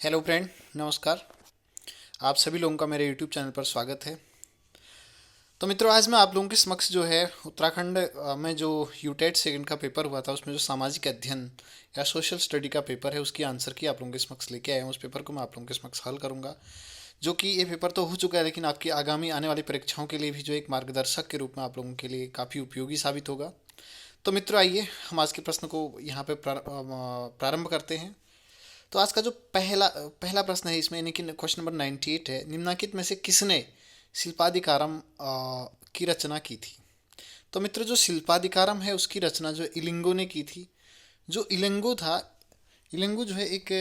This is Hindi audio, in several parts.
हेलो फ्रेंड, नमस्कार। आप सभी लोगों का मेरे यूट्यूब चैनल पर स्वागत है। तो मित्रों, आज मैं आप लोगों के समक्ष जो है उत्तराखंड में जो यूटेट सेकंड का पेपर हुआ था, उसमें जो सामाजिक अध्ययन या सोशल स्टडी का पेपर है, उसकी आंसर की आप लोगों के समक्ष लेके आया हूँ। उस पेपर को मैं आप लोगों के समक्ष हल करूँगा। जो कि ये पेपर तो हो चुका है, लेकिन आपकी आगामी आने वाली परीक्षाओं के लिए भी जो एक मार्गदर्शक के रूप में आप लोगों के लिए काफ़ी उपयोगी साबित होगा। तो मित्रों, आइए हम आज के प्रश्न को यहाँ पे प्रारंभ करते हैं। तो आज का जो पहला पहला प्रश्न है इसमें, यानी कि क्वेश्चन नंबर 98 है, निम्नलिखित में से किसने शिल्पाधिकारम की रचना की थी। तो मित्र, जो शिल्पाधिकारम है उसकी रचना जो इलिंगो ने की थी। जो इलिंगो था, इलिंगो जो है एक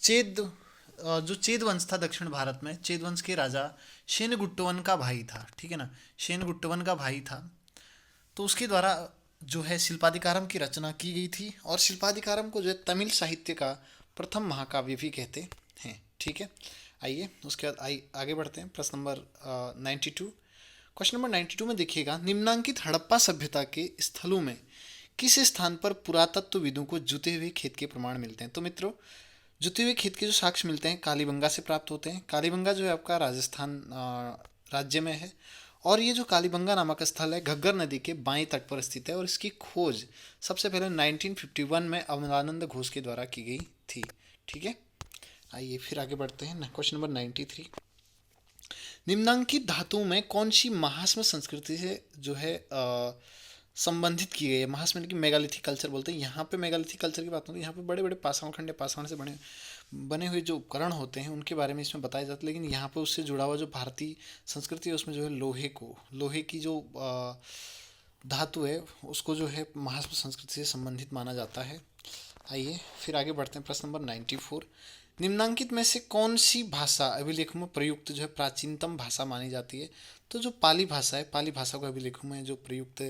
चेद जो चेद वंश था दक्षिण भारत में, चेद वंश के राजा शेनगुट्टवन का भाई था। ठीक है ना, शेनगुट्टवन का भाई था। तो उसके द्वारा जो है शिल्पाधिकारम की रचना की गई थी, और शिल्पाधिकारम को जो है तमिल साहित्य का प्रथम महाकाव्य भी कहते हैं। ठीक है, आइए उसके बाद आगे बढ़ते हैं। प्रश्न नंबर 92। क्वेश्चन नंबर 92 में देखिएगा, निम्नांकित हड़प्पा सभ्यता के स्थलों में किस स्थान पर पुरातत्वविदों को जुते हुए खेत के प्रमाण मिलते हैं। तो मित्रों, जुते हुए खेत के जो साक्ष्य मिलते हैं कालीबंगा से प्राप्त होते हैं। कालीबंगा जो है आपका राजस्थान राज्य में है। और ये जो कालीबंगा नामक स्थल है घग्गर नदी के बाएं तट पर स्थित है, और इसकी खोज सबसे पहले 1951 में अमलानंद घोष के द्वारा की गई थी। ठीक है, आइए फिर आगे बढ़ते हैं। Question number 93। निम्नांकित धातुओं में कौन सी महासम संस्कृति से जो है संबंधित की गई है। महासम की मेगालिथिक कल्चर बोलते हैं। यहाँ पे मेगालिथिक कल्चर की बात होती है, यहाँ पे बड़े बड़े पाषाण खंड पाषाण से बने बने हुए जो उपकरण होते हैं उनके बारे में इसमें बताया जाता है। लेकिन यहाँ पे उससे जुड़ा हुआ जो भारतीय संस्कृति है उसमें जो है लोहे की जो धातु है उसको जो है महासम संस्कृति से संबंधित माना जाता है। आइए फिर आगे बढ़ते हैं। प्रश्न नंबर 94। निम्नांकित में से कौन सी भाषा अभिलेखों में प्रयुक्त जो है प्राचीनतम भाषा मानी जाती है। तो जो पाली भाषा है, पाली भाषा को अभिलेखों में जो प्रयुक्त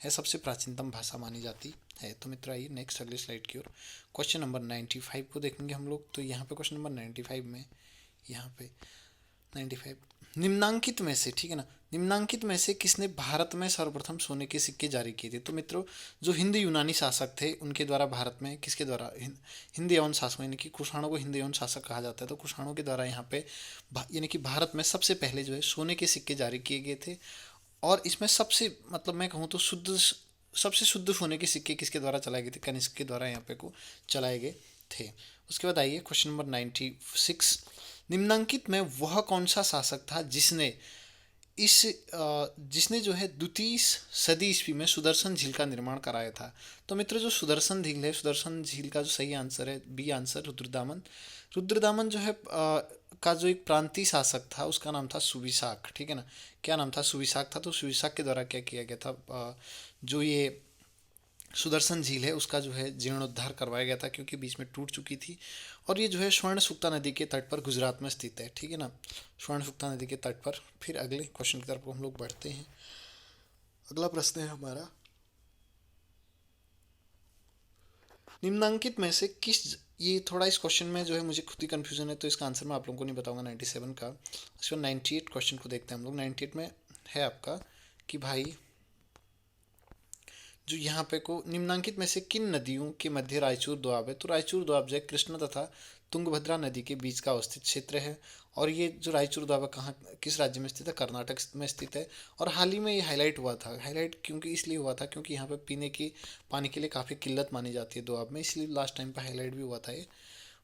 है सबसे प्राचीनतम भाषा मानी जाती है। तो मित्र, आइए नेक्स्ट अगले स्लाइड की ओर क्वेश्चन नंबर 95 को देखेंगे हम लोग। तो यहाँ पे क्वेश्चन नंबर 95 में, यहाँ पे 95, निम्नांकित में से, ठीक है ना, निम्नांकित में से किसने भारत में सर्वप्रथम सोने के सिक्के जारी किए थे। तो मित्रों, जो हिंद यूनानी शासक थे उनके द्वारा भारत में, किसके द्वारा, हिंद यवन शासक, यानी कि कुषाणों को हिंद यवन शासक कहा जाता है। तो कुषाणों के द्वारा यहाँ पे यानी कि भारत में सबसे पहले जो है सोने के सिक्के जारी किए गए थे। और इसमें सबसे, मतलब मैं कहूँ तो सबसे शुद्ध सोने के सिक्के किसके द्वारा चलाए गए थे, कनिष्क के द्वारा यहाँ पे को चलाए गए थे। उसके बाद आइए क्वेश्चन नंबर 96। निम्नांकित में वह कौन सा शासक था इस जिसने जो है द्वितीय सदी ईस्वी में सुदर्शन झील का निर्माण कराया था। तो मित्र, जो सुदर्शन झील है, सुदर्शन झील का जो सही आंसर है बी आंसर, रुद्रदामन। रुद्रदामन जो है का जो एक प्रांतीय शासक था उसका नाम था सुविशाख। ठीक है ना, क्या नाम था, सुविशाख था। तो सुविशाख के द्वारा क्या किया गया था, जो ये सुदर्शन झील है उसका जो है जीर्णोद्धार करवाया गया था, क्योंकि बीच में टूट चुकी थी। और ये जो है स्वर्ण सुक्ता नदी के तट पर गुजरात में स्थित है। ठीक है ना, स्वर्ण सुक्ता नदी के तट पर। फिर अगले क्वेश्चन की तरफ हम लोग बढ़ते हैं। अगला प्रश्न है हमारा, निम्नांकित में से किस, ये थोड़ा इस क्वेश्चन में जो है मुझे खुद ही कंफ्यूजन है, तो इसका आंसर मैं आप लोगों को नहीं बताऊंगा 97 का। इसमें 98 क्वेश्चन को देखते हैं हम लोग। 98 में है आपका कि भाई जो यहाँ पे को निम्नांकित में से किन नदियों के मध्य रायचूर दोआब है। तो रायचूर दोआब जो है कृष्णा तथा तुंगभद्रा नदी के बीच का अवस्थित क्षेत्र है। और ये जो रायचूर दोआब है कहाँ, किस राज्य में स्थित है, कर्नाटक में स्थित है। और हाल ही में ये हाईलाइट हुआ था, हाईलाइट क्योंकि इसलिए हुआ था क्योंकि यहाँ पे पीने की पानी के लिए काफ़ी किल्लत मानी जाती है दोआब में, इसलिए लास्ट टाइम पे हाईलाइट भी हुआ था ये।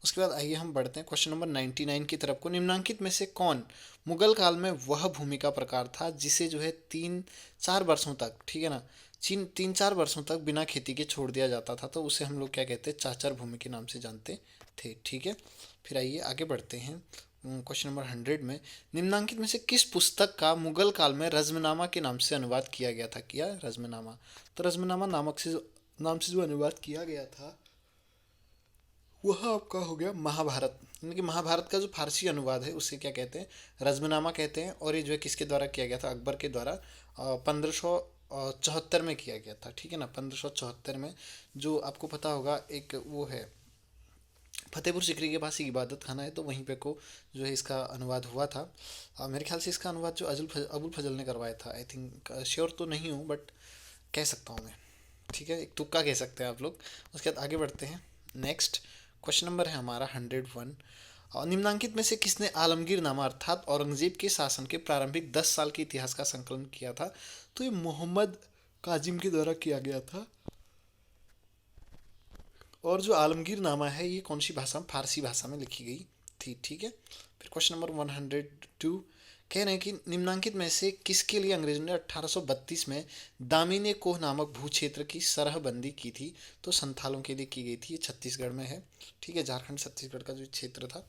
उसके बाद आइए हम बढ़ते हैं क्वेश्चन नंबर 99 की तरफ को। निम्नांकित में से कौन मुगल काल में वह भूमि का प्रकार था जिसे जो है 3-4 वर्षों तक, ठीक है ना, 3-4 वर्षों तक बिना खेती के छोड़ दिया जाता था। तो उसे हम लोग क्या कहते हैं, चाचर भूमि के नाम से जानते थे। ठीक है, फिर आइए आगे बढ़ते हैं। क्वेश्चन नंबर 100 में, निम्नांकित में से किस पुस्तक का मुगल काल में रज़्मनामा के नाम से अनुवाद किया गया था। किया रज़्मनामा। तो रज़्मनामा नाम से जो अनुवाद किया गया था वह आपका हो गया महाभारत। यानी कि महाभारत का जो फारसी अनुवाद है उसे क्या कहते हैं, रज़्मनामा कहते हैं। और ये जो है किसके द्वारा किया गया था, अकबर के द्वारा 1574 में किया गया था। ठीक है ना, 1574 में। जो आपको पता होगा एक वो है फतेहपुर सिकरी के पास एक इबादत खाना है, तो वहीं पे को जो है इसका अनुवाद हुआ था। मेरे ख्याल से इसका अनुवाद जो अबुल फजल ने करवाया था, आई थिंक, श्योर तो नहीं हूँ बट कह सकता हूँ मैं। ठीक है, एक तुक्का कह सकते हैं आप लोग। उसके बाद आगे बढ़ते हैं। नेक्स्ट क्वेश्चन नंबर है हमारा 101। और निम्नांकित में से किसने आलमगीर नामा अर्थात औरंगजेब के शासन के प्रारंभिक 10 साल के इतिहास का संकलन किया था? तो ये मोहम्मद काजिम के द्वारा किया गया था। और जो आलमगीर नामा है ये कौन सी भाषा में, फारसी भाषा में लिखी गई थी। ठीक है। फिर क्वेश्चन नंबर 102 कह रहे हैं कि निम्नांकित में से किसके लिए अंग्रेजों ने 1832 में दामिनी कोह नामक भू क्षेत्र की सरहबंदी की थी? तो संथालों के लिए की गई थी। ये छत्तीसगढ़ में है। ठीक है, झारखंड छत्तीसगढ़ का जो क्षेत्र था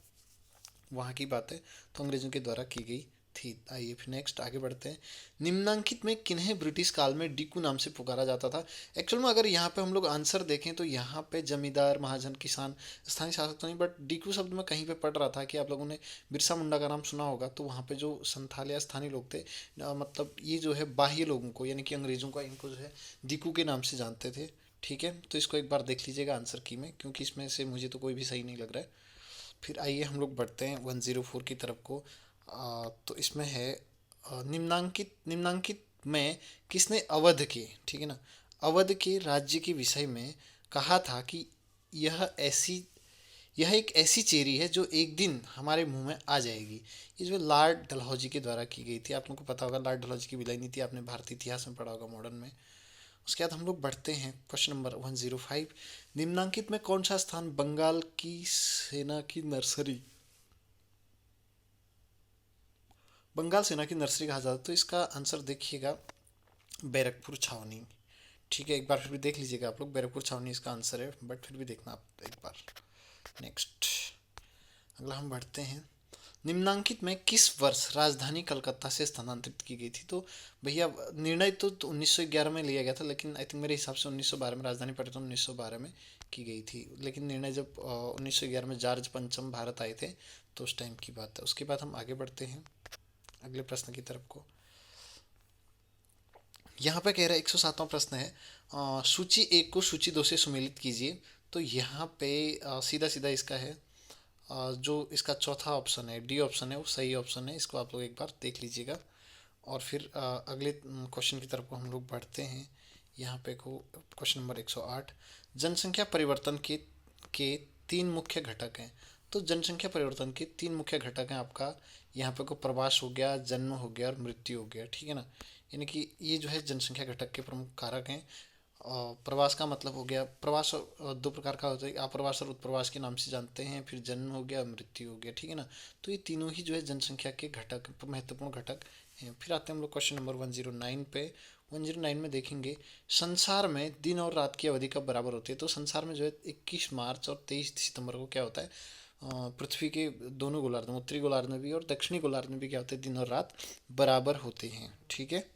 वहाँ की बात है, तो अंग्रेजों के द्वारा की गई थी। आइए फिर नेक्स्ट आगे बढ़ते हैं। निम्नांकित में किन्हें ब्रिटिश काल में डीकू नाम से पुकारा जाता था? एक्चुअल में अगर यहाँ पे हम लोग आंसर देखें तो यहाँ पे जमींदार, महाजन, किसान, स्थानीय शासक तो नहीं, बट डीकू शब्द में कहीं पे पढ़ रहा था कि आप लोगों ने बिरसा मुंडा का नाम सुना होगा, तो वहाँ पे जो संथाल या स्थानीय लोग थे, मतलब ये जो है बाह्य लोगों को यानी कि अंग्रेजों का, इनको जो है डीकू के नाम से जानते थे। ठीक है, तो इसको एक बार देख लीजिएगा आंसर की में, क्योंकि इसमें से मुझे तो कोई भी सही नहीं लग रहा है। फिर आइए हम लोग बढ़ते हैं 104 की तरफ को। तो इसमें है निम्नांकित में किसने अवध के, ठीक है ना, अवध के राज्य के विषय में कहा था कि यह ऐसी यह एक ऐसी चेरी है जो एक दिन हमारे मुंह में आ जाएगी। ये जो लॉर्ड डलहौजी के द्वारा की गई थी। आप लोगों को पता होगा लॉर्ड डलहौजी की विलय नीति, आपने भारतीय इतिहास में पढ़ा होगा मॉडर्न में। उसके बाद हम लोग बढ़ते हैं क्वेश्चन नंबर 105। निम्नांकित में कौन सा स्थान बंगाल की सेना की नर्सरी, बंगाल सेना की नर्सरी कहा जाता है? तो इसका आंसर देखिएगा बैरकपुर छावनी। ठीक है, एक बार फिर भी देख लीजिएगा आप लोग, बैरकपुर छावनी इसका आंसर है, बट फिर भी देखना आप एक बार। नेक्स्ट अगला हम बढ़ते हैं। निम्नांकित में किस वर्ष राजधानी कलकत्ता से स्थानांतरित की गई थी? तो भैया निर्णय तो 1911 में लिया गया था, लेकिन आई थिंक मेरे हिसाब से 1912 में राजधानी परिवर्तन 1912 में की गई थी। लेकिन निर्णय जब 1911 में जॉर्ज पंचम भारत आए थे तो उस टाइम की बात है। उसके बाद हम आगे बढ़ते हैं अगले प्रश्न की तरफ को। यहाँ पे कह रहा है 107वां प्रश्न है, सूची एक को सूची दो से सुमेलित कीजिए। तो यहाँ पे सीधा सीधा इसका है, जो इसका चौथा ऑप्शन है, डी ऑप्शन है, वो सही ऑप्शन है। इसको आप लोग एक बार देख लीजिएगा। और फिर अगले क्वेश्चन की तरफ को हम लोग बढ़ते हैं। यहाँ पे को क्वेश्चन नंबर 108, जनसंख्या परिवर्तन के तीन मुख्य घटक हैं। तो जनसंख्या परिवर्तन के तीन मुख्य घटक हैं आपका, यहाँ पे को प्रवास हो गया, जन्म हो गया और मृत्यु हो गया। ठीक है ना, यानी कि ये जो है जनसंख्या घटक के प्रमुख कारक हैं। प्रवास का मतलब हो गया, प्रवास दो प्रकार का होता है, आप्रवास और उत्प्रवास के नाम से जानते हैं। फिर जन्म हो गया, मृत्यु हो गया। ठीक है ना, तो ये तीनों ही जो है जनसंख्या के घटक, महत्वपूर्ण घटक हैं। फिर आते हैं हम लोग क्वेश्चन नंबर 109 पे। 109 में देखेंगे संसार में दिन और रात की अवधि कब बराबर होती है? तो संसार में जो है 21 मार्च और 23 सितंबर को क्या होता है, पृथ्वी के दोनों गोलार्ध में, उत्तरी गोलार्ध में भी और दक्षिणी गोलार्ध में भी क्या होते हैं, दिन और रात बराबर होते हैं। ठीक है।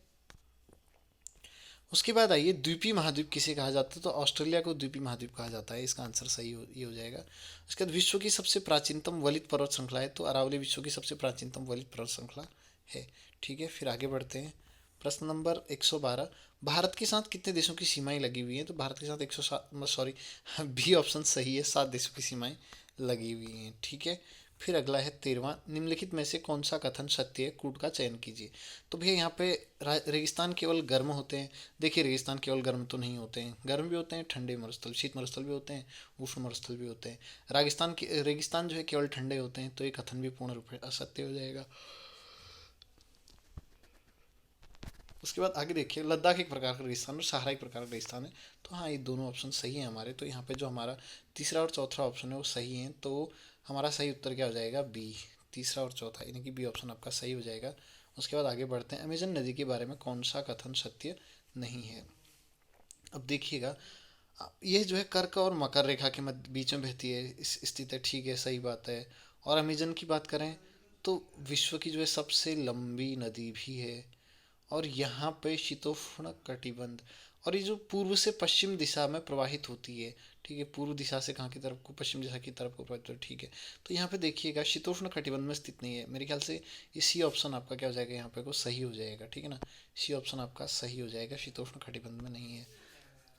उसके बाद आइए द्वीपीय महाद्वीप किसे कहा जाता है? तो ऑस्ट्रेलिया को द्वीपीय महाद्वीप कहा जाता है। इसका आंसर सही ये हो जाएगा। उसके बाद विश्व की सबसे प्राचीनतम वलित पर्वत श्रृंखला है, तो अरावली विश्व की सबसे प्राचीनतम वलित पर्वत श्रृंखला है। ठीक है, फिर आगे बढ़ते हैं। प्रश्न नंबर 112, भारत के साथ कितने देशों की सीमाएं लगी हुई हैं? तो भारत के साथ 107, सॉरी बी ऑप्शन सही है, 7 देशों की सीमाएं लगी हुई हैं। ठीक है। फिर अगला है 13वां, निम्नलिखित में से कौन सा कथन सत्य है, कूट का चयन कीजिए। तो भैया यहाँ पे रेगिस्तान केवल गर्म होते हैं। देखिए रेगिस्तान केवल गर्म तो नहीं होते हैं, गर्म भी होते हैं, ठंडे मरुस्थल, शीत मरुस्थल भी होते हैं, उष्ण मरुस्थल भी होते हैं। रेगिस्तान जो है केवल ठंडे होते हैं, तो ये कथन भी पूर्ण रूप से असत्य हो जाएगा। उसके बाद आगे देखिए, लद्दाख एक प्रकार का रेगिस्तान और सहारा एक प्रकार का रेगिस्तान है। तो हाँ, ये दोनों ऑप्शन सही हैं हमारे। तो यहाँ पे जो हमारा तीसरा और चौथा ऑप्शन है वो सही है। तो हमारा सही उत्तर क्या हो जाएगा, बी, तीसरा और चौथा, यानी कि बी ऑप्शन आपका सही हो जाएगा। उसके बाद आगे बढ़ते हैं। अमेजन नदी के बारे में कौन सा कथन सत्य नहीं है? अब देखिएगा, ये जो है कर्क और मकर रेखा के मध्य बीच में बहती है, इस स्थित है। ठीक है, सही बात है। और अमेजन की बात करें तो विश्व की जो है सबसे लंबी नदी भी है। और यहाँ पे शीतोष्ण कटिबंध, और ये जो पूर्व से पश्चिम दिशा में प्रवाहित होती है। ठीक है, पूर्व दिशा से कहाँ की तरफ को, पश्चिम दिशा की तरफ को प्रवाहित होती है। ठीक है, तो यहाँ पे देखिएगा शीतोष्ण कटिबंध में स्थित नहीं है। मेरे ख्याल से ये सी ऑप्शन आपका क्या हो जाएगा, यहाँ पे को सही हो जाएगा। ठीक है ना, सी ऑप्शन आपका सही हो जाएगा, शीतोष्ण कटिबंध में नहीं है।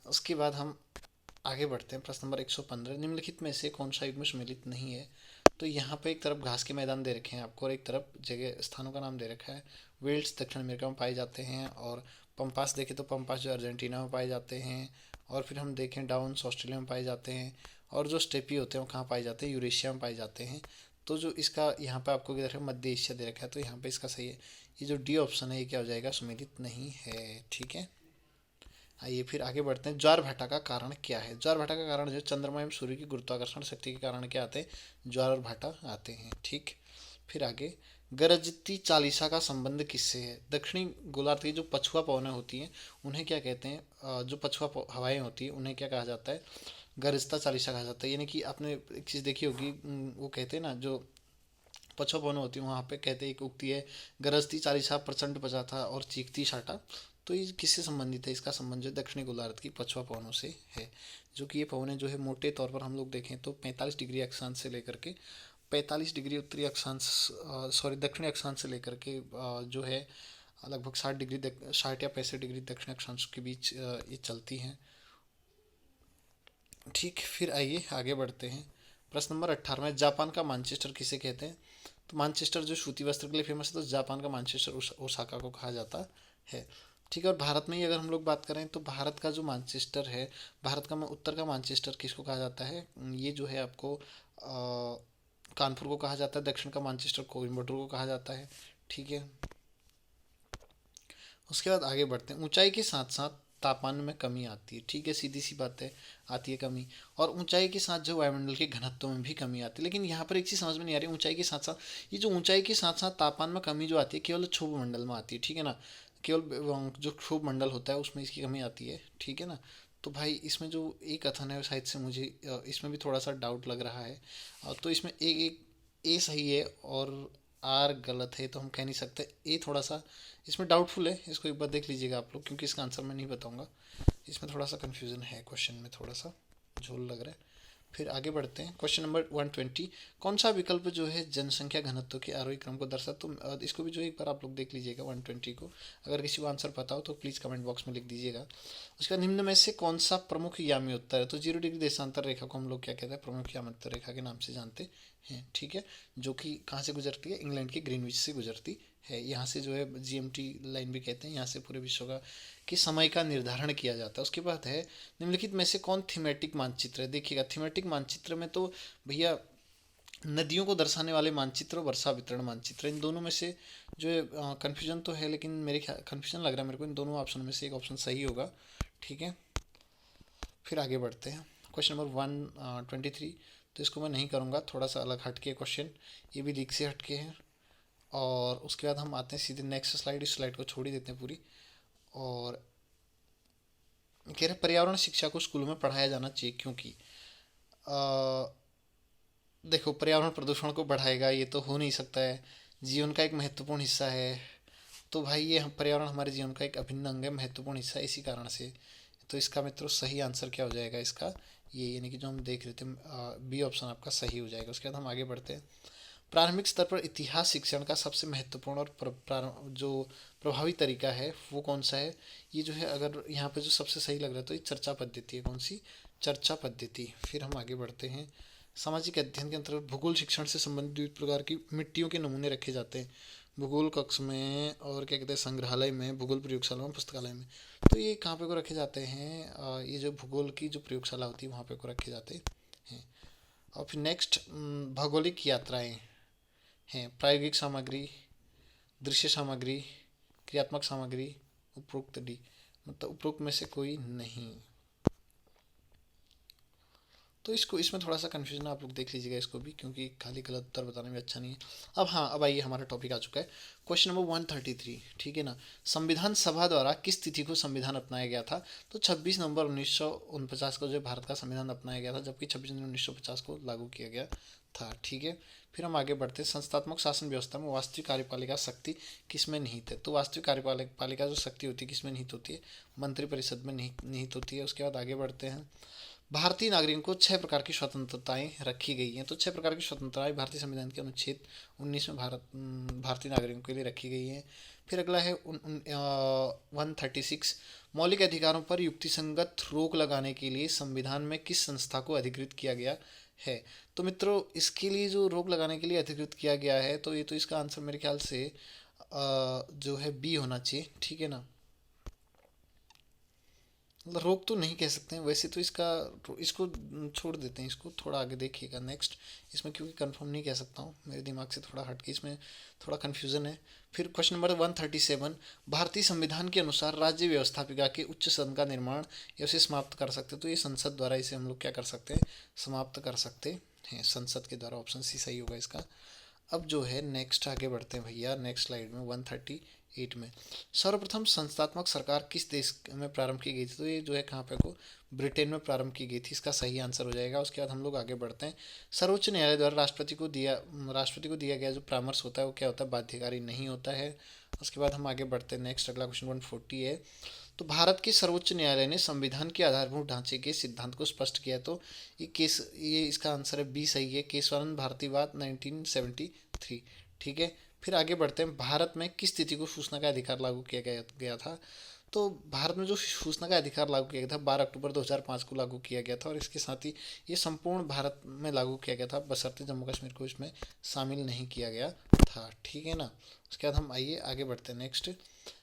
उसके बाद हम आगे बढ़ते हैं। प्रश्न नंबर 115, निम्नलिखित में से कौन सा युग्म सम्मिलित नहीं है? तो यहाँ पे एक तरफ घास के मैदान दे रखे हैं आपको और एक तरफ जगह स्थानों का नाम दे रखा है। वेल्स दक्षिण अमेरिका में पाए जाते हैं, और पंपास देखें तो पंपास जो अर्जेंटीना में पाए जाते हैं, और फिर हम देखें डाउन्स ऑस्ट्रेलिया में पाए जाते हैं, और जो स्टेपी होते हैं वो कहाँ पाए जाते हैं, यूरेशिया में पाए जाते हैं। तो जो इसका यहाँ पे आपको इधर मध्य एशिया दे रखा है, तो यहाँ पे इसका सही है, ये जो डी ऑप्शन है ये क्या हो जाएगा, सुमेलित नहीं है। ठीक है, आइए फिर आगे बढ़ते हैं। ज्वार भाटा का कारण क्या है? ज्वार भाटा का कारण जो चंद्रमा एवं सूर्य की गुरुत्वाकर्षण शक्ति के कारण क्या आते हैं, ज्वार और भाटा आते हैं। ठीक, फिर आगे, गरजती चालीसा का संबंध किससे है? दक्षिणी गोलार्ध की जो पछुआ पवनें होती हैं उन्हें क्या कहते हैं, जो पछुआ हवाएं होती हैं उन्हें क्या कहा जाता है, गरजता चालीसा कहा जाता है। यानी कि आपने एक चीज़ देखी होगी, वो कहते हैं ना, जो पछुआ पवन होती है वहाँ पे कहते हैं, एक उक्ति है, गरजती चालीसा प्रचंड बजा था और चीखती छाटा। तो ये किससे संबंधित है? इसका संबंध जो दक्षिणी गोलार्ध की पछुआ पवनों से है। जो कि ये पवनें जो है मोटे तौर पर हम लोग देखें तो 45 डिग्री अक्षांश से लेकर के 45 डिग्री उत्तरी अक्षांश, सॉरी दक्षिणी अक्षांश से लेकर के जो है लगभग 60 डिग्री, 60 या 65 डिग्री दक्षिण अक्षांश के बीच ये चलती हैं। ठीक, फिर आइए आगे बढ़ते हैं। प्रश्न नंबर 18 में, जापान का मानचेस्टर किसे कहते हैं? तो मानचेस्टर जो सूती वस्त्र के लिए फेमस है, तो जापान का मानचेस्टर ओसाका को कहा जाता है। ठीक है, और भारत में ही अगर हम लोग बात करें तो भारत का जो मानचेस्टर है, भारत का उत्तर का मानचेस्टर किसको कहा जाता है, ये जो है आपको कानपुर को कहा जाता है। दक्षिण का मानचेस्टर कोयम्बटूर को कहा जाता है। ठीक है, उसके बाद आगे बढ़ते हैं। ऊंचाई के साथ साथ तापमान में कमी आती है। ठीक है, सीधी सी बात है, आती है कमी। और ऊंचाई के साथ जो वायुमंडल के घनत्व में भी कमी आती है। लेकिन यहाँ पर एक चीज़ समझ में नहीं आ रही, ऊंचाई के साथ साथ ये जो ऊंचाई के साथ साथ तापमान में कमी जो आती है केवल क्षोभ मंडल में आती है। ठीक है ना, केवल जो क्षोभ मंडल होता है उसमें इसकी कमी आती है। ठीक है ना, तो भाई इसमें जो एक कथन है शायद से मुझे इसमें भी थोड़ा सा डाउट लग रहा है। तो इसमें एक एक ए सही है और आर गलत है, तो हम कह नहीं सकते। ए थोड़ा सा इसमें डाउटफुल है, इसको एक बार देख लीजिएगा आप लोग, क्योंकि इसका आंसर मैं नहीं बताऊंगा। इसमें थोड़ा सा कन्फ्यूज़न है, क्वेश्चन में थोड़ा सा झोल लग रहा है। फिर आगे बढ़ते हैं। क्वेश्चन नंबर 120, कौन सा विकल्प जो है जनसंख्या घनत्व के आरोही क्रम को दर्शा? तो इसको भी जो एक बार आप लोग देख लीजिएगा 120 को। अगर किसी को आंसर पता हो तो प्लीज़ कमेंट बॉक्स में लिख दीजिएगा। उसका निम्न में से कौन सा प्रमुख यामी उत्तर है? तो 0 डिग्री देशांतर रेखा को हम लोग क्या कहते हैं, प्रमुख यामी उत्तर रेखा के नाम से जानते हैं। ठीक है, जो कि कहाँ से गुजरती है, इंग्लैंड के ग्रीनविच से गुजरती है। यहाँ से जो है जीएमटी लाइन भी कहते हैं, यहाँ से पूरे विश्व का कि समय का निर्धारण किया जाता है। उसके बाद है, निम्नलिखित में से कौन थीमेटिक मानचित्र है? देखिएगा, थीमेटिक मानचित्र में तो भैया नदियों को दर्शाने वाले मानचित्र और वर्षा वितरण मानचित्र, इन दोनों में से जो है कन्फ्यूजन तो है, लेकिन मेरे ख्याल कन्फ्यूजन लग रहा है मेरे को, इन दोनों ऑप्शन में से एक ऑप्शन सही होगा। ठीक है, फिर आगे बढ़ते हैं। क्वेश्चन नंबर 123, तो इसको मैं नहीं करूँगा, थोड़ा सा अलग हटके क्वेश्चन, ये भी लीक से हटके हैं। और उसके बाद हम आते हैं सीधे नेक्स्ट स्लाइड, इस स्लाइड को छोड़ ही देते हैं पूरी। और कह रहे पर्यावरण शिक्षा को स्कूलों में पढ़ाया जाना चाहिए, क्योंकि अ, देखो पर्यावरण प्रदूषण को बढ़ाएगा ये तो हो नहीं सकता है, जीवन का एक महत्वपूर्ण हिस्सा है। तो भाई ये हम पर्यावरण हमारे जीवन का एक अभिन्न अंग है, महत्वपूर्ण हिस्सा है, इसी कारण से। तो इसका मित्रों सही आंसर क्या हो जाएगा इसका, ये यानी कि जो हम देख रहे थे, बी ऑप्शन आपका सही हो जाएगा। उसके बाद हम आगे बढ़ते हैं। प्रारंभिक स्तर पर इतिहास शिक्षण का सबसे महत्वपूर्ण और जो प्रभावी तरीका है वो कौन सा है? ये जो है, अगर यहाँ पे जो सबसे सही लग रहा है तो ये चर्चा पद्धति है। कौन सी? चर्चा पद्धति। फिर हम आगे बढ़ते हैं। सामाजिक अध्ययन के अंतर्गत भूगोल शिक्षण से संबंधित विविध प्रकार की मिट्टियों के नमूने रखे जाते हैं भूगोल कक्ष में, और क्या कहते हैं संग्रहालय में, भूगोल प्रयोगशाला में, पुस्तकालय में। तो ये कहाँ पे को रखे जाते हैं? ये जो भूगोल की जो प्रयोगशाला होती है वहाँ पे को रखे जाते हैं। और फिर नेक्स्ट, भौगोलिक यात्राएं हैं। प्रायोगिक सामग्री, दृश्य सामग्री, क्रियात्मक सामग्री, उपरोक्त डी, मतलब उपरोक्त में से कोई नहीं। तो इसको इसमें थोड़ा सा कन्फ्यूजन आप लोग देख लीजिएगा इसको भी, क्योंकि खाली गलत उत्तर बताने में अच्छा नहीं है। अब हाँ, अब आइए हमारा टॉपिक आ चुका है। क्वेश्चन नंबर 133, ठीक है ना। संविधान सभा द्वारा किस तिथि को संविधान अपनाया गया था? तो 26 नवंबर 1949 को जो भारत का संविधान अपनाया गया था, जबकि 26 जनवरी 1950 को लागू किया गया था। ठीक है, फिर हम आगे बढ़ते हैं। संस्थात्मक शासन व्यवस्था में वास्तविक कार्यपालिका शक्ति किस में निहित है? तो वास्तविक कार्यपालिका जो शक्ति होती है किस में निहित होती है? मंत्रिपरिषद में निहित होती है। उसके बाद आगे बढ़ते हैं। भारतीय नागरिकों को 6 प्रकार की स्वतंत्रताएं रखी गई हैं। तो 6 प्रकार की स्वतंत्रताएं भारतीय संविधान के अनुच्छेद 19 में भारतीय नागरिकों के लिए रखी गई हैं। फिर अगला है 136, मौलिक अधिकारों पर युक्तिसंगत रोक लगाने के लिए संविधान में किस संस्था को अधिकृत किया गया है? तो मित्रों, इसके लिए जो रोक लगाने के लिए अधिकृत किया गया है, तो ये तो इसका आंसर मेरे ख्याल से जो है बी होना चाहिए। ठीक है ना, मतलब रोक तो नहीं कह सकते हैं वैसे तो इसका, इसको छोड़ देते हैं, इसको थोड़ा आगे देखिएगा नेक्स्ट। इसमें क्योंकि कंफर्म नहीं कह सकता हूँ, मेरे दिमाग से थोड़ा हटके इसमें थोड़ा कन्फ्यूज़न है। फिर क्वेश्चन नंबर 137, भारतीय संविधान के अनुसार राज्य व्यवस्थापिका के उच्च सदन का निर्माण या उसे समाप्त कर सकते हैं, तो ये संसद द्वारा इसे हम लोग क्या कर सकते हैं, समाप्त कर सकते हैं संसद के द्वारा। ऑप्शन सी सही होगा इसका। अब जो है नेक्स्ट आगे बढ़ते हैं भैया, नेक्स्ट स्लाइड में 138 में सर्वप्रथम संस्थात्मक सरकार किस देश में प्रारंभ की गई थी, तो ये जो है कहाँ पे को, ब्रिटेन में प्रारंभ की गई थी, इसका सही आंसर हो जाएगा। उसके बाद हम लोग आगे बढ़ते हैं। सर्वोच्च न्यायालय द्वारा राष्ट्रपति को दिया गया जो परामर्श होता है वो क्या होता है, बाध्यकारी नहीं होता है। उसके बाद हम आगे बढ़ते हैं नेक्स्ट, अगला क्वेश्चन 140 है। तो भारत के सर्वोच्च न्यायालय ने संविधान के आधारभूत ढांचे के सिद्धांत को स्पष्ट किया, तो ये इसका आंसर है बी सही है, केशवानंद भारतीवाद 1973। ठीक है। फिर आगे बढ़ते हैं, भारत में किस तिथि को सूचना का अधिकार लागू किया गया था, तो भारत में जो सूचना का अधिकार लागू किया गया था 12 अक्टूबर 2005 को लागू किया गया था, और इसके साथ ही ये संपूर्ण भारत में लागू किया गया था, बशर्ते जम्मू कश्मीर को इसमें शामिल नहीं किया गया था। ठीक है ना। उसके बाद हम आइए आगे बढ़ते हैं नेक्स्ट।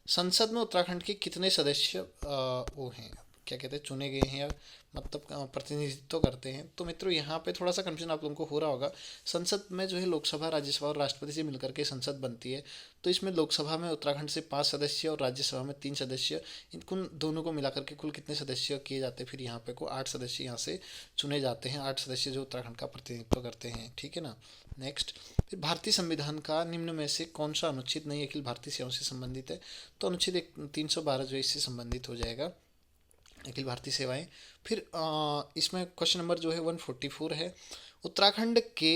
संसद में उत्तराखंड के कितने सदस्य वो हैं, क्या कहते हैं, चुने गए हैं या मतलब प्रतिनिधित्व करते हैं। तो मित्रों यहाँ पे थोड़ा सा कन्फ्यूजन आप लोगों को हो रहा होगा। संसद में जो है लोकसभा, राज्यसभा और राष्ट्रपति से मिलकर के संसद बनती है। तो इसमें लोकसभा में उत्तराखंड से 5 सदस्य और राज्यसभा में 3 सदस्य, इन दोनों को मिलाकर के कुल कितने सदस्य किए जाते हैं, फिर यहाँ पे को 8 सदस्य यहाँ से चुने जाते हैं, 8 सदस्य जो उत्तराखंड का प्रतिनिधित्व करते हैं। ठीक है ना। नेक्स्ट, फिर भारतीय संविधान का निम्न में से कौन सा अनुच्छेद नई अखिल भारतीय सेवाओं से संबंधित है, तो अनुच्छेद 312 जो है इससे संबंधित हो जाएगा, अखिल भारतीय सेवाएं। फिर इसमें क्वेश्चन नंबर जो है 144 है। उत्तराखंड के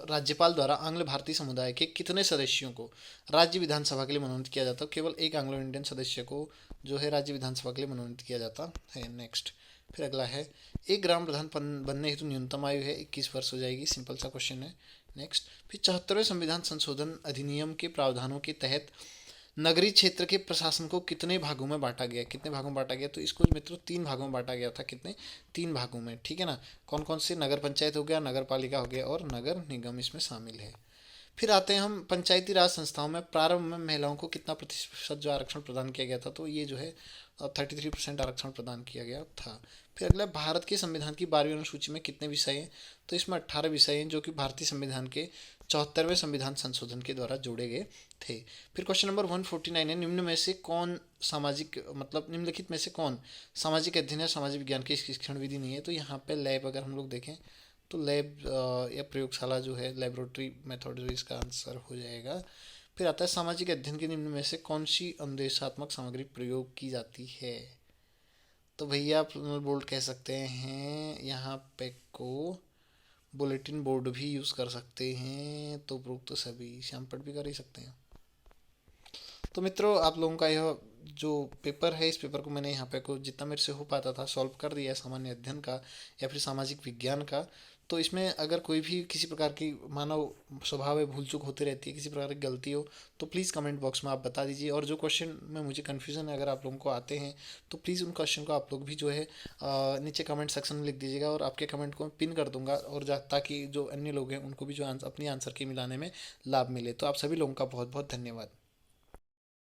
राज्यपाल द्वारा आंग्ल भारतीय समुदाय के कितने सदस्यों को राज्य विधानसभा के लिए मनोनीत किया जाता है, केवल एक एंग्लो इंडियन सदस्य को जो है राज्य विधानसभा के लिए मनोनीत किया जाता है। नेक्स्ट, फिर अगला है, एक ग्राम प्रधान बनने हेतु न्यूनतम आयु है 21 वर्ष हो जाएगी, सिंपल सा क्वेश्चन है। नेक्स्ट, फिर 74वें संविधान संशोधन अधिनियम के प्रावधानों के तहत नगरीय क्षेत्र के प्रशासन को कितने भागों में बांटा गया, कितने भागों में बांटा गया, तो इसको मित्रों 3 भागों में बांटा गया था। कितने, 3 भागों में। ठीक है ना। कौन कौन से, नगर पंचायत हो गया, नगर पालिका हो गया और नगर निगम इसमें शामिल है। फिर आते हैं हम, पंचायती राज संस्थाओं में प्रारंभ में महिलाओं को कितना प्रतिशत जो आरक्षण प्रदान किया गया था, तो ये जो है 33% आरक्षण प्रदान किया गया था। फिर अगला, भारत के संविधान की 12वीं अनुसूची में कितने विषय हैं, तो इसमें 18 विषय हैं जो कि भारतीय संविधान के 74वें संविधान संशोधन के द्वारा जोड़े गए थे। फिर क्वेश्चन नंबर 149 है, निम्न में से कौन सामाजिक, मतलब निम्नलिखित में से कौन सामाजिक अध्ययन या सामाजिक विज्ञान की शिक्षण विधि नहीं है, तो यहाँ पे लैब अगर हम लोग देखें तो लैब या प्रयोगशाला जो है, लेबोरेटरी मेथड जो इसका आंसर हो जाएगा। फिर आता है, सामाजिक अध्ययन के निम्न में से कौन सी अनुदेशात्मक सामग्री प्रयोग की जाती है, तो भैया आप बोल्ड कह सकते हैं, यहाँ पे को बुलेटिन बोर्ड भी यूज़ कर सकते हैं, तो उपरोक्त तो सभी श्यामपट भी कर ही सकते हैं। तो मित्रों आप लोगों का यह जो पेपर है, इस पेपर को मैंने यहाँ पे को जितना मेरे से हो पाता था सॉल्व कर दिया है, सामान्य अध्ययन का या फिर सामाजिक विज्ञान का। तो इसमें अगर कोई भी किसी प्रकार की, मानव स्वभाव है, भूल चूक होती रहती है, किसी प्रकार की गलती हो तो प्लीज़ कमेंट बॉक्स में आप बता दीजिए। और जो क्वेश्चन में मुझे कन्फ्यूज़न है अगर आप लोगों को आते हैं तो प्लीज़ उन क्वेश्चन को आप लोग भी जो है नीचे कमेंट सेक्शन में लिख दीजिएगा, और आपके कमेंट को मैं पिन कर दूंगा, और ताकि जो अन्य लोग हैं उनको भी जो अपनी आंसर की मिलाने में लाभ मिले। तो आप सभी लोगों का बहुत बहुत धन्यवाद।